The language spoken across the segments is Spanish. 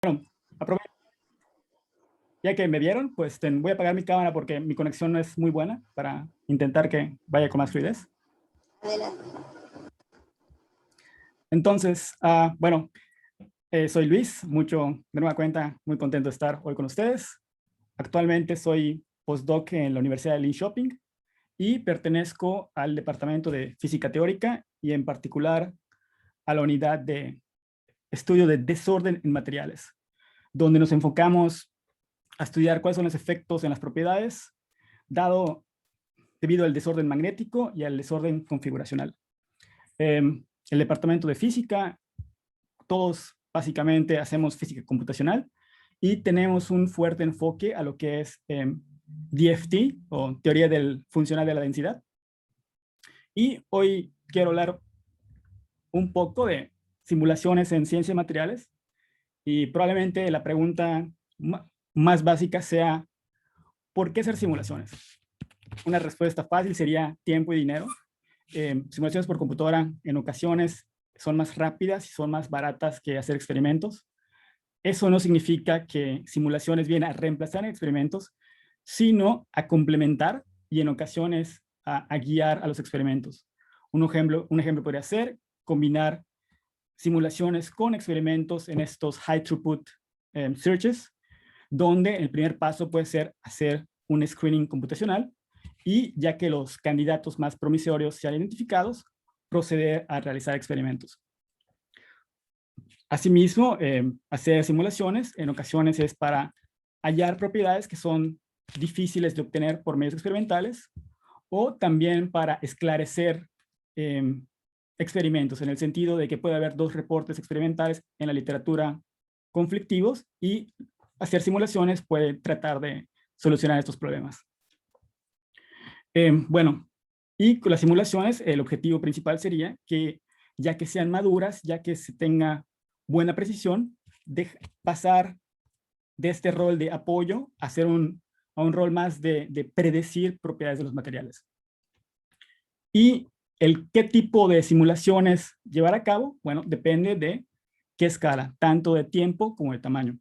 Bueno, ya que me vieron, pues voy a apagar mi cámara porque mi conexión no es muy buena para intentar que vaya con más fluidez. Adelante. Entonces, bueno, soy Luis, de nueva cuenta, muy contento de estar hoy con ustedes. Actualmente soy postdoc en la Universidad de Linköping y pertenezco al Departamento de Física Teórica y en particular a la unidad de estudio de desorden en materiales, donde nos enfocamos a estudiar cuáles son los efectos en las propiedades debido al desorden magnético y al desorden configuracional. El departamento de física, todos básicamente hacemos física computacional y tenemos un fuerte enfoque a lo que es DFT o teoría funcional de la densidad. Y hoy quiero hablar un poco de simulaciones en ciencias materiales y probablemente la pregunta más básica sea ¿por qué hacer simulaciones? Una respuesta fácil sería tiempo y dinero. Simulaciones por computadora en ocasiones son más rápidas y son más baratas que hacer experimentos. Eso no significa que simulaciones vienen a reemplazar experimentos, sino a complementar y en ocasiones a guiar a los experimentos. Un ejemplo podría ser combinar simulaciones con experimentos en estos high throughput searches, donde el primer paso puede ser hacer un screening computacional y ya que los candidatos más promisorios sean identificados, proceder a realizar experimentos. Asimismo, hacer simulaciones en ocasiones es para hallar propiedades que son difíciles de obtener por medios experimentales o también para esclarecer experimentos en el sentido de que puede haber dos reportes experimentales en la literatura conflictivos y hacer simulaciones puede tratar de solucionar estos problemas. Bueno, y con las simulaciones el objetivo principal sería que ya que sean maduras, ya que se tenga buena precisión, de pasar de este rol de apoyo a un rol más de predecir propiedades de los materiales. Y qué tipo de simulaciones llevar a cabo, bueno, depende de qué escala, tanto de tiempo como de tamaño.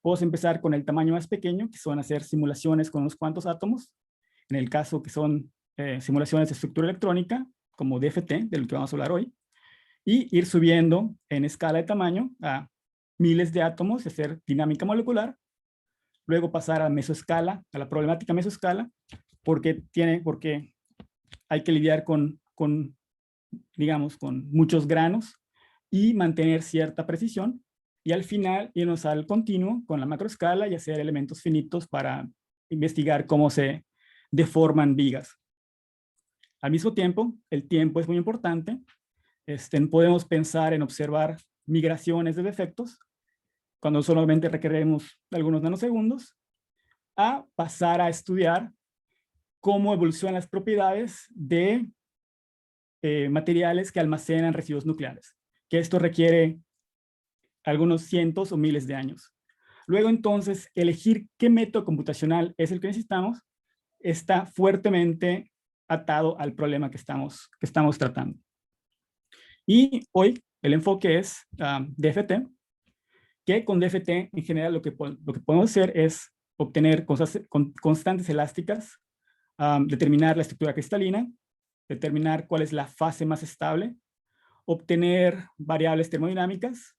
Puedo empezar con el tamaño más pequeño, que son hacer simulaciones con unos cuantos átomos, en el caso que son simulaciones de estructura electrónica, como DFT, de lo que vamos a hablar hoy, y ir subiendo en escala de tamaño a miles de átomos y hacer dinámica molecular, luego pasar a mesoescala, a la problemática mesoescala, porque hay que lidiar digamos, con muchos granos y mantener cierta precisión, y al final irnos al continuo con la macroescala y hacer elementos finitos para investigar cómo se deforman vigas. Al mismo tiempo, el tiempo es muy importante. Podemos pensar en observar migraciones de defectos, cuando solamente requerimos algunos nanosegundos, a pasar a estudiar cómo evolucionan las propiedades de materiales que almacenan residuos nucleares, que esto requiere algunos cientos o miles de años. Luego entonces, elegir qué método computacional es el que necesitamos está fuertemente atado al problema que estamos tratando. Y hoy el enfoque es DFT, que con DFT en general lo que podemos hacer es obtener constantes elásticas, determinar la estructura cristalina, determinar cuál es la fase más estable, obtener variables termodinámicas,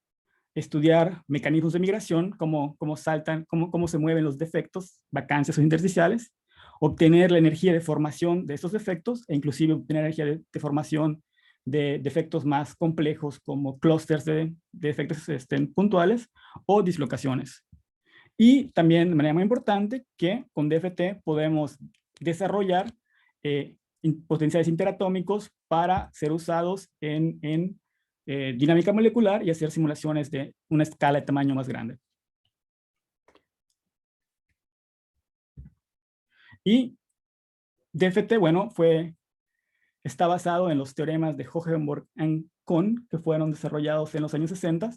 estudiar mecanismos de migración, cómo saltan, cómo se mueven los defectos, vacancias o intersticiales, obtener la energía de formación de estos defectos e inclusive obtener energía de formación de defectos más complejos como clústeres de defectos puntuales o dislocaciones. Y también de manera muy importante que con DFT podemos desarrollar potenciales interatómicos para ser usados en dinámica molecular y hacer simulaciones de una escala de tamaño más grande. Y DFT, bueno, está basado en los teoremas de Hohenberg y Kohn, que fueron desarrollados en los años 60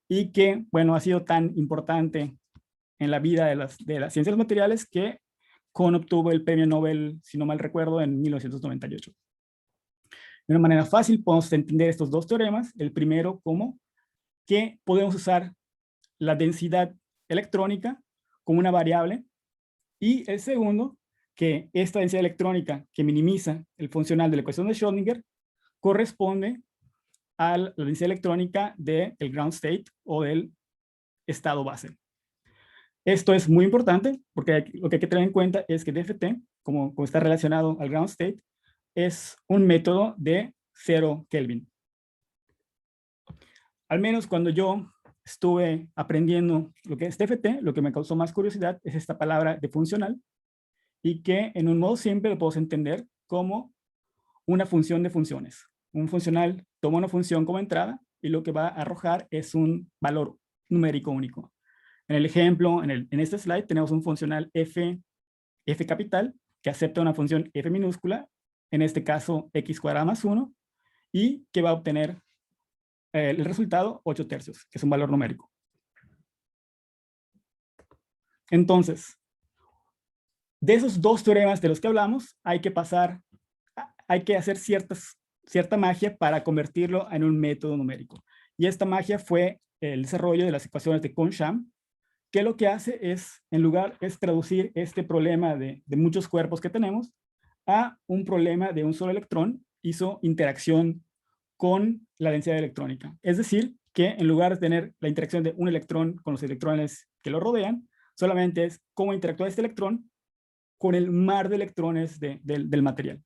y que, bueno, ha sido tan importante en la vida de las ciencias de los materiales que Kohn obtuvo el premio Nobel, si no mal recuerdo, en 1998. De una manera fácil podemos entender estos dos teoremas. El primero como que podemos usar la densidad electrónica como una variable, y el segundo, que esta densidad electrónica que minimiza el funcional de la ecuación de Schrödinger corresponde a la densidad electrónica del ground state o del estado base. Esto es muy importante porque lo que hay que tener en cuenta es que DFT, como está relacionado al ground state, es un método de 0 Kelvin. Al menos cuando yo estuve aprendiendo lo que es DFT, lo que me causó más curiosidad es esta palabra de funcional, y que en un modo simple lo podemos entender como una función de funciones. Un funcional toma una función como entrada y lo que va a arrojar es un valor numérico único. En el ejemplo, en este slide, tenemos un funcional f capital que acepta una función f minúscula, en este caso x cuadrada más 1, y que va a obtener el resultado 8 tercios, que es un valor numérico. Entonces, de esos dos teoremas de los que hablamos, hay que hacer cierta magia para convertirlo en un método numérico. Y esta magia fue el desarrollo de las ecuaciones de Kohn-Sham, que lo que hace es, es traducir este problema de muchos cuerpos que tenemos a un problema de un solo electrón y su interacción con la densidad electrónica. Es decir, que en lugar de tener la interacción de un electrón con los electrones que lo rodean, solamente es cómo interactúa este electrón con el mar de electrones del material.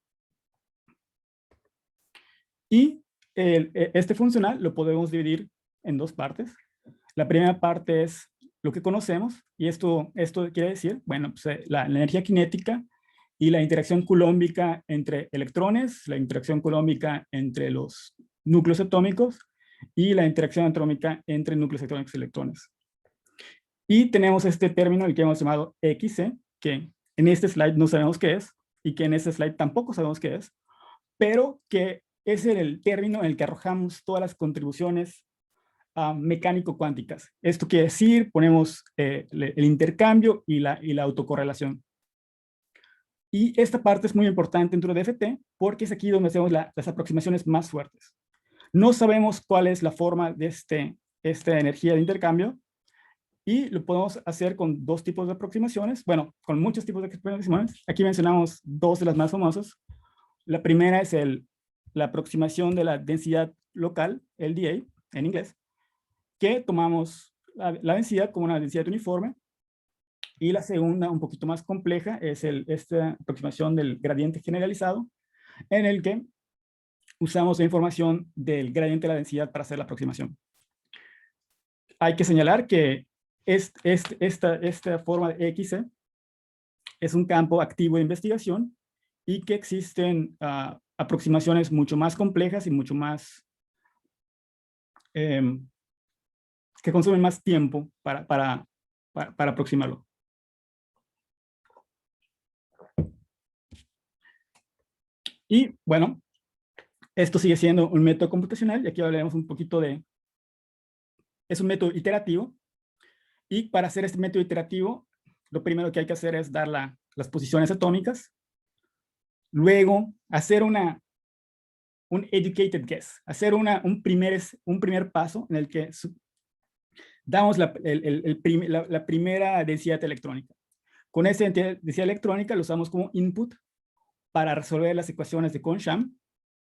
Y este funcional lo podemos dividir en dos partes. La primera parte es lo que conocemos, y esto quiere decir, bueno, pues, la energía cinética y la interacción coulombica entre electrones, la interacción coulombica entre los núcleos atómicos y la interacción atómica entre núcleos atómicos y electrones. Y tenemos este término, el que hemos llamado XC, que en este slide no sabemos qué es, y que en este slide tampoco sabemos qué es, pero que es el término en el que arrojamos todas las contribuciones mecánico-cuánticas. Esto quiere decir, ponemos el intercambio y la autocorrelación. Y esta parte es muy importante dentro de DFT porque es aquí donde hacemos las aproximaciones más fuertes. No sabemos cuál es la forma de esta energía de intercambio, y lo podemos hacer con dos tipos de aproximaciones, bueno, con muchos tipos de aproximaciones. Aquí mencionamos dos de las más famosas. La primera es la aproximación de la densidad local, LDA, en inglés, que tomamos la densidad como una densidad uniforme, y la segunda, un poquito más compleja, es esta aproximación del gradiente generalizado, en el que usamos la información del gradiente de la densidad para hacer la aproximación. Hay que señalar que esta forma de XC es un campo activo de investigación y que existen aproximaciones mucho más complejas y mucho más que consumen más tiempo para aproximarlo. Y bueno, esto sigue siendo un método computacional, y aquí hablaremos un poquito es un método iterativo, y para hacer este método iterativo, lo primero que hay que hacer es dar las posiciones atómicas, luego hacer un educated guess, hacer un primer paso en el que damos la primera densidad electrónica. Con esa densidad electrónica lo usamos como input para resolver las ecuaciones de Kohn-Sham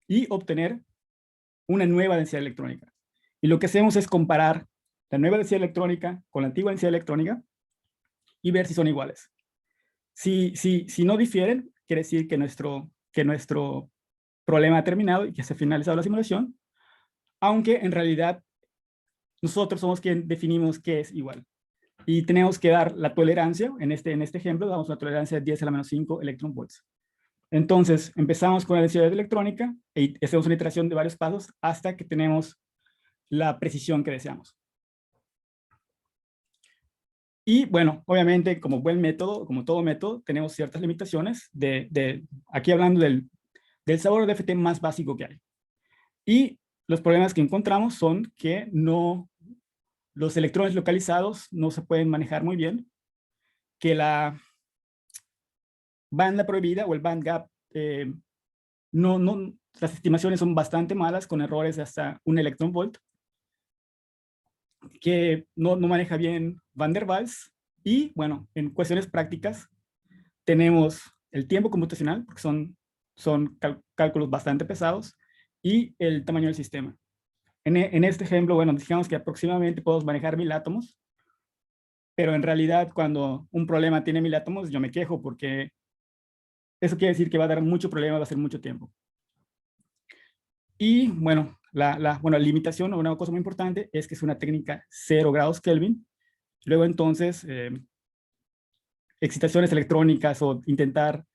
y obtener una nueva densidad electrónica. Y lo que hacemos es comparar la nueva densidad electrónica con la antigua densidad electrónica y ver si son iguales. Si no difieren, quiere decir que nuestro problema ha terminado y que se ha finalizado la simulación, aunque en realidad nosotros somos quien definimos qué es igual. Y tenemos que dar la tolerancia, en este ejemplo damos una tolerancia de 10 a la menos 5 electron volts. Entonces, empezamos con la densidad electrónica y hacemos una iteración de varios pasos hasta que tenemos la precisión que deseamos. Y bueno, obviamente, como buen método, como todo método, tenemos ciertas limitaciones aquí hablando del sabor de FT más básico que hay. Y los problemas que encontramos son que los electrones localizados no se pueden manejar muy bien, que la banda prohibida o el band gap, las estimaciones son bastante malas, con errores de hasta 1 electron volt, que no maneja bien Van der Waals. Y bueno, en cuestiones prácticas tenemos el tiempo computacional, porque son cálculos bastante pesados, y el tamaño del sistema. En este ejemplo, bueno, digamos que aproximadamente podemos manejar 1000 átomos, pero en realidad cuando un problema tiene 1000 átomos, yo me quejo porque eso quiere decir que va a dar mucho problema, va a ser mucho tiempo. Y bueno, la limitación, o una cosa muy importante, es que es una técnica 0 grados Kelvin. Luego entonces, excitaciones electrónicas o intentar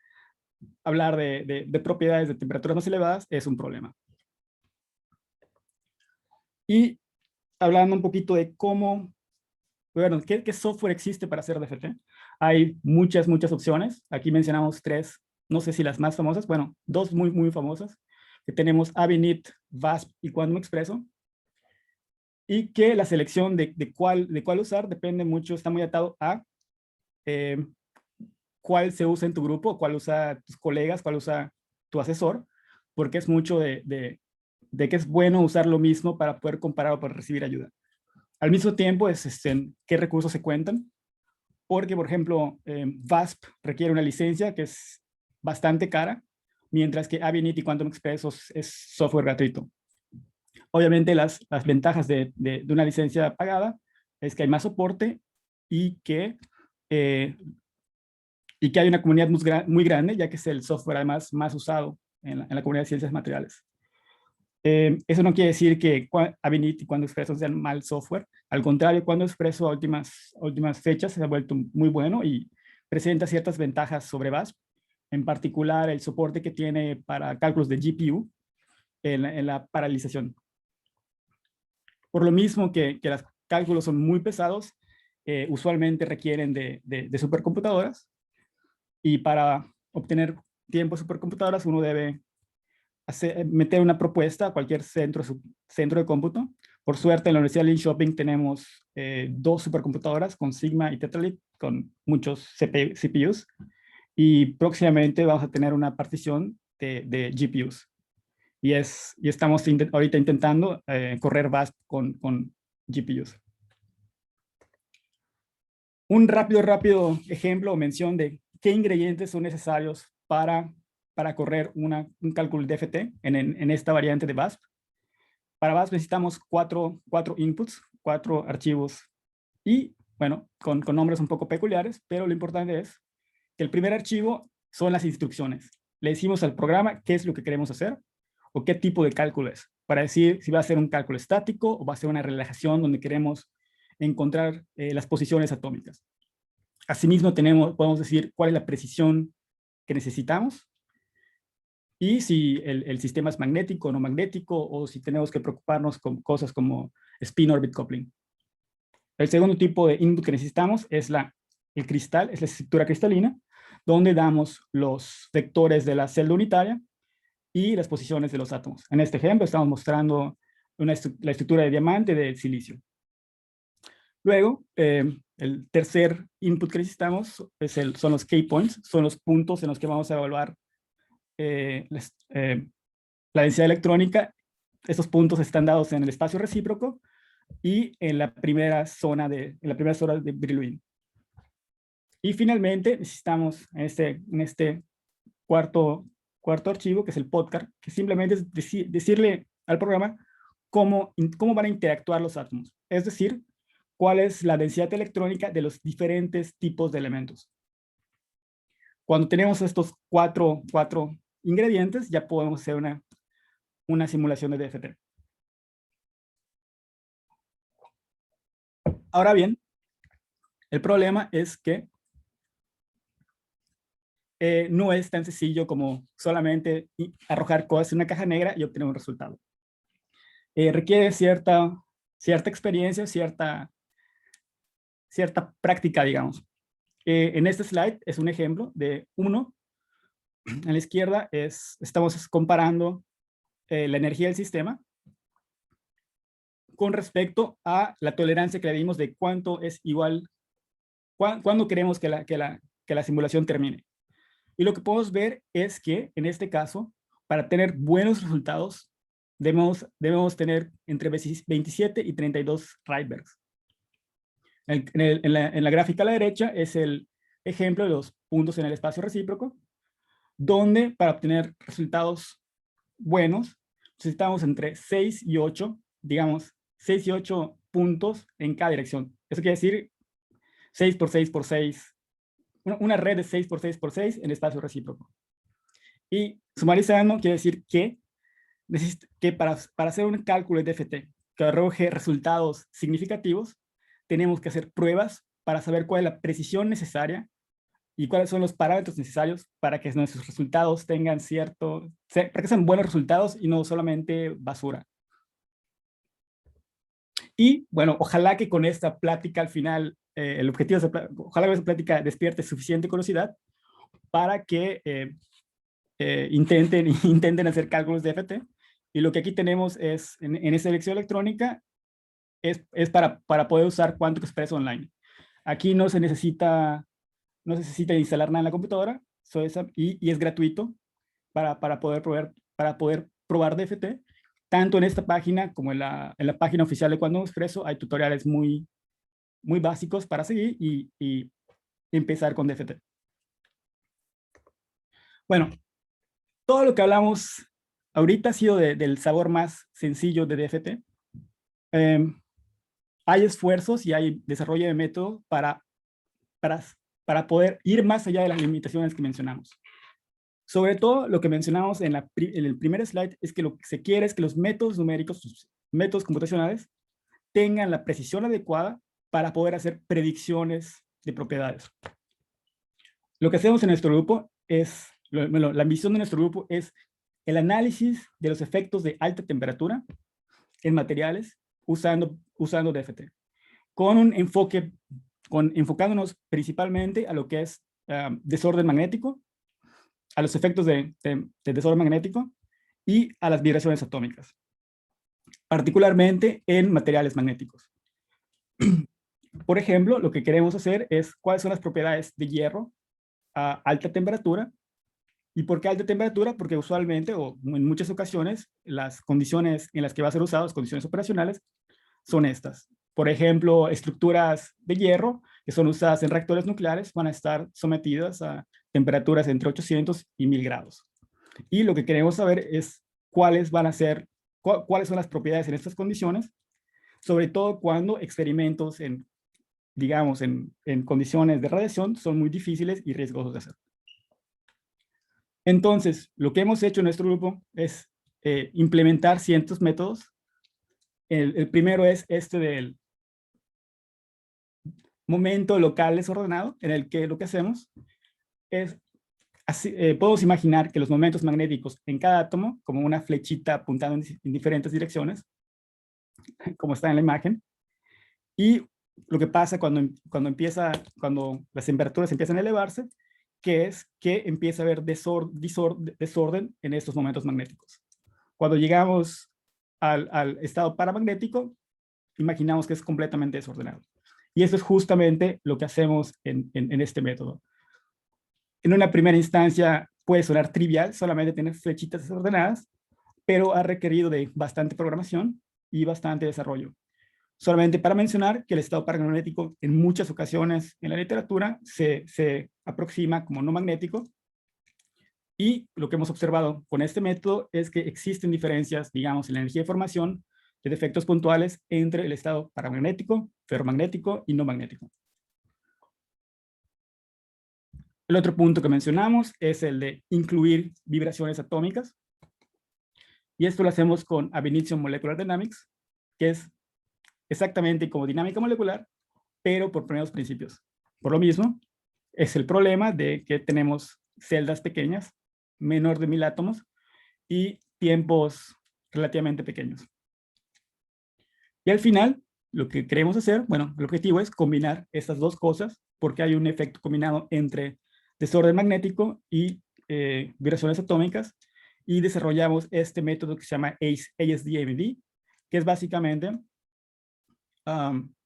hablar de propiedades de temperaturas más elevadas es un problema. Y hablando un poquito de cómo, bueno, ¿qué software existe para hacer DFT? Hay muchas opciones. Aquí mencionamos 3, no sé si las más famosas, bueno, 2 muy famosas, que tenemos Avinit, VASP y Quantum Expresso, y que la selección de cuál usar depende mucho, está muy atado a cuál se usa en tu grupo, cuál usa tus colegas, cuál usa tu asesor, porque es mucho de que es bueno usar lo mismo para poder comparar o para recibir ayuda. Al mismo tiempo, qué recursos se cuentan, porque, por ejemplo, VASP requiere una licencia que es bastante cara, mientras que Avinit y Quantum Express es software gratuito. Obviamente, las ventajas de una licencia pagada es que hay más soporte y que hay una comunidad muy grande, ya que es el software además más usado en la comunidad de ciencias materiales. Eso no quiere decir que Avinit y Quantum Expresso sean mal software. Al contrario, Quantum Expresso a últimas fechas se ha vuelto muy bueno y presenta ciertas ventajas sobre VASP, en particular el soporte que tiene para cálculos de GPU en la paralización. Por lo mismo que los cálculos son muy pesados, usualmente requieren de supercomputadoras, y para obtener tiempo de supercomputadoras uno debe meter una propuesta a cualquier centro de cómputo. Por suerte, en la Universidad de Linköping tenemos 2 supercomputadoras con Sigma y Tetralink, con muchos CPUs, y próximamente vamos a tener una partición de GPUs. Y estamos ahorita intentando correr VASP con GPUs. Un rápido ejemplo o mención de qué ingredientes son necesarios para correr un cálculo de DFT en esta variante de VASP. Para VASP necesitamos 4 inputs, 4 archivos, y bueno, con nombres un poco peculiares, pero lo importante es que el primer archivo son las instrucciones. Le decimos al programa qué es lo que queremos hacer o qué tipo de cálculo es, para decir si va a ser un cálculo estático o va a ser una relajación donde queremos encontrar las posiciones atómicas. Asimismo, podemos decir cuál es la precisión que necesitamos y si el sistema es magnético o no magnético, o si tenemos que preocuparnos con cosas como spin-orbit coupling. El segundo tipo de input que necesitamos es el cristal, es la estructura cristalina, donde damos los vectores de la celda unitaria y las posiciones de los átomos. En este ejemplo estamos mostrando la estructura de diamante de silicio. Luego, el tercer input que necesitamos son los K-points, son los puntos en los que vamos a evaluar la densidad electrónica. Estos puntos están dados en el espacio recíproco y en la primera zona de Brillouin. Y finalmente necesitamos en este cuarto archivo, que es el podcast, que simplemente es decirle al programa cómo van a interactuar los átomos. Es decir, cuál es la densidad electrónica de los diferentes tipos de elementos. Cuando tenemos estos cuatro ingredientes, ya podemos hacer una simulación de DFT. Ahora bien, el problema es que no es tan sencillo como solamente arrojar cosas en una caja negra y obtener un resultado. Requiere cierta experiencia, cierta práctica, digamos. En este slide es un ejemplo de uno. En la izquierda estamos comparando la energía del sistema con respecto a la tolerancia que le dimos de cuánto es igual, cuándo queremos que la simulación termine. Y lo que podemos ver es que en este caso, para tener buenos resultados, debemos tener entre 27 y 32 Rydbergs. En la gráfica a la derecha es el ejemplo de los puntos en el espacio recíproco, donde para obtener resultados buenos necesitamos entre 6 y 8, digamos, 6 y 8 puntos en cada dirección. Eso quiere decir 6 por 6 por 6, una red de 6 por 6 por 6 en espacio recíproco. Y sumarizando quiere decir que para hacer un cálculo de DFT que arroje resultados significativos, tenemos que hacer pruebas para saber cuál es la precisión necesaria y cuáles son los parámetros necesarios para que nuestros resultados tengan para que sean buenos resultados y no solamente basura. Y bueno, ojalá que con esta plática al final, el objetivo es, ojalá que esta plática despierte suficiente curiosidad para que intenten hacer cálculos de FT. Y lo que aquí tenemos es, en esta elección electrónica, es para poder usar Quantum Express Online. Aquí no se necesita instalar nada en la computadora, y es gratuito para poder probar DFT. Tanto en esta página como en la página oficial de Quantum Expresso hay tutoriales muy básicos para seguir y empezar con DFT. Bueno, todo lo que hablamos ahorita ha sido del sabor más sencillo de DFT. Hay esfuerzos y hay desarrollo de método para poder ir más allá de las limitaciones que mencionamos. Sobre todo, lo que mencionamos en el primer slide es que lo que se quiere es que los métodos numéricos, los métodos computacionales, tengan la precisión adecuada para poder hacer predicciones de propiedades. Lo que hacemos en nuestro grupo es, la ambición de nuestro grupo es el análisis de los efectos de alta temperatura en materiales usando DFT, con un enfoque, enfocándonos principalmente a lo que es desorden magnético, a los efectos de desorden magnético y a las vibraciones atómicas, particularmente en materiales magnéticos. Por ejemplo, lo que queremos hacer es cuáles son las propiedades de hierro a alta temperatura. ¿Y por qué alta temperatura? Porque usualmente, o en muchas ocasiones, las condiciones en las que va a ser usado, las condiciones operacionales, son estas. Por ejemplo, estructuras de hierro que son usadas en reactores nucleares van a estar sometidas a temperaturas entre 800 y 1000 grados. Y lo que queremos saber es cuáles son las propiedades en estas condiciones, sobre todo cuando experimentos digamos, en condiciones de radiación son muy difíciles y riesgosos de hacer. Entonces, lo que hemos hecho en nuestro grupo es implementar ciertos métodos. El primero es este del momento local desordenado, en el que lo que hacemos es, podemos imaginar que los momentos magnéticos en cada átomo, como una flechita apuntando en diferentes direcciones, como está en la imagen, y lo que pasa cuando las temperaturas empiezan a elevarse, que es que empieza a haber desorden en estos momentos magnéticos. Cuando llegamos al estado paramagnético, imaginamos que es completamente desordenado. Y eso es justamente lo que hacemos en este método. En una primera instancia puede sonar trivial, solamente tener flechitas desordenadas, pero ha requerido de bastante programación y bastante desarrollo. Solamente para mencionar que el estado paramagnético en muchas ocasiones en la literatura se aproxima como no magnético, y lo que hemos observado con este método es que existen diferencias, digamos, en la energía de formación de defectos puntuales entre el estado paramagnético, ferromagnético y no magnético. El otro punto que mencionamos es el de incluir vibraciones atómicas, y esto lo hacemos con Ab initio Molecular Dynamics, que es exactamente como dinámica molecular, pero por primeros principios. Por lo mismo, es el problema de que tenemos celdas pequeñas, menor de 1000 átomos, y tiempos relativamente pequeños. Y al final, lo que queremos hacer, bueno, el objetivo es combinar estas dos cosas, porque hay un efecto combinado entre desorden magnético y vibraciones atómicas, y desarrollamos este método que se llama ASD-MD, que es básicamente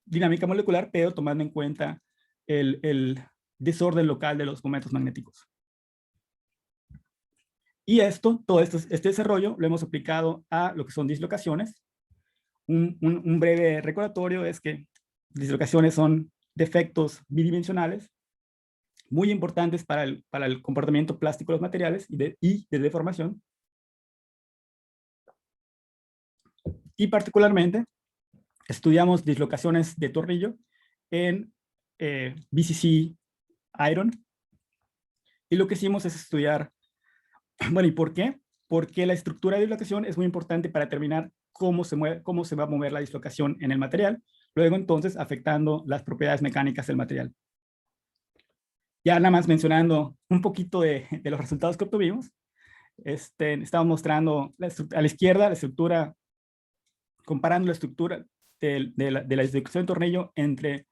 dinámica molecular, pero tomando en cuenta el desorden local de los momentos magnéticos. Y todo este desarrollo lo hemos aplicado a lo que son dislocaciones. Un breve recordatorio es que dislocaciones son defectos bidimensionales muy importantes para el comportamiento plástico de los materiales y de deformación. Y particularmente estudiamos dislocaciones de tornillo en BCC Iron. Y lo que hicimos es estudiar, bueno, ¿y por qué? Porque la estructura de dislocación es muy importante para determinar cómo se va a mover la dislocación en el material, luego entonces afectando las propiedades mecánicas del material. Ya nada más mencionando un poquito de los resultados que obtuvimos, estamos mostrando a la izquierda la estructura, comparando la estructura de la dislocación de tornillo entre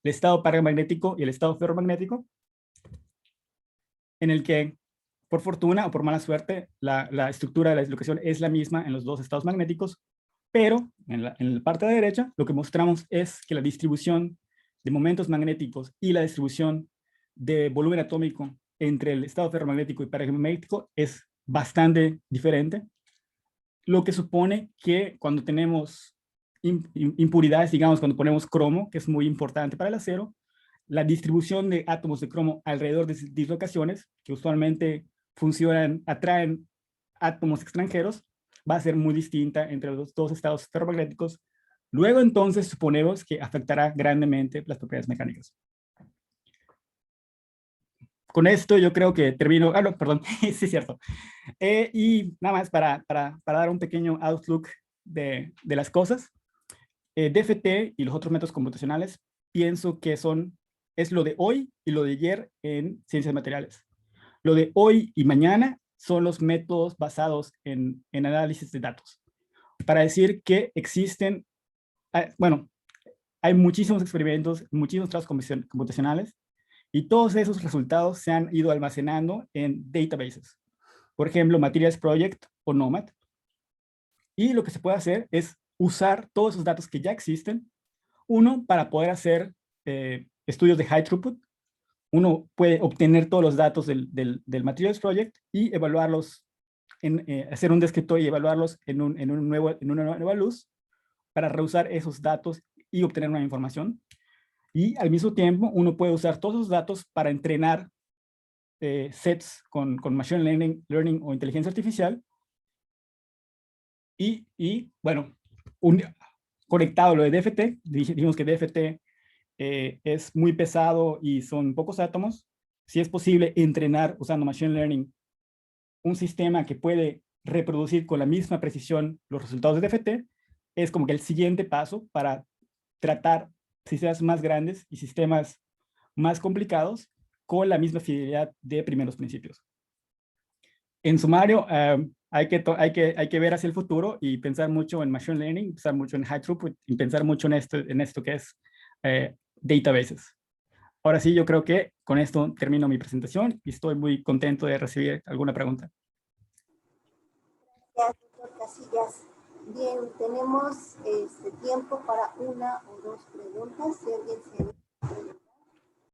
el estado paramagnético y el estado ferromagnético, en el que, por fortuna o por mala suerte, la estructura de la dislocación es la misma en los dos estados magnéticos, pero en la parte de derecha lo que mostramos es que la distribución de momentos magnéticos y la distribución de volumen atómico entre el estado ferromagnético y paramagnético es bastante diferente, lo que supone que cuando tenemos impuridades, digamos, cuando ponemos cromo, que es muy importante para el acero, la distribución de átomos de cromo alrededor de dislocaciones, que usualmente atraen átomos extranjeros, va a ser muy distinta entre los dos estados ferromagnéticos. Luego entonces suponemos que afectará grandemente las propiedades mecánicas. Con esto yo creo que termino, no, perdón, sí es cierto. Y nada más para dar un pequeño outlook de las cosas. DFT y los otros métodos computacionales pienso que es lo de hoy y lo de ayer en ciencias materiales. Lo de hoy y mañana son los métodos basados en análisis de datos. Para decir que existen, bueno, hay muchísimos experimentos, muchísimos trabajos computacionales, y todos esos resultados se han ido almacenando en databases. Por ejemplo, Materials Project o Nomad. Y lo que se puede hacer es usar todos esos datos que ya existen, uno, para poder hacer estudios de high throughput. Uno puede obtener todos los datos del Materials Project y evaluarlos, hacer un descriptor y evaluarlos en una nueva luz para reusar esos datos y obtener una información. Y al mismo tiempo, uno puede usar todos esos datos para entrenar sets con Machine Learning o inteligencia artificial. Bueno, conectado a lo de DFT, dijimos que DFT es muy pesado y son pocos átomos. Si es posible entrenar usando Machine Learning un sistema que puede reproducir con la misma precisión los resultados de DFT, es como que el siguiente paso para tratar sistemas más grandes y sistemas más complicados con la misma fidelidad de primeros principios. En sumario, hay que ver hacia el futuro y pensar mucho en Machine Learning, pensar mucho en High Throughput y pensar mucho en esto que es databases. Ahora sí, yo creo que con esto termino mi presentación y estoy muy contento de recibir alguna pregunta. Gracias, doctor Casillas. Bien, tenemos tiempo para una o dos preguntas. Si alguien se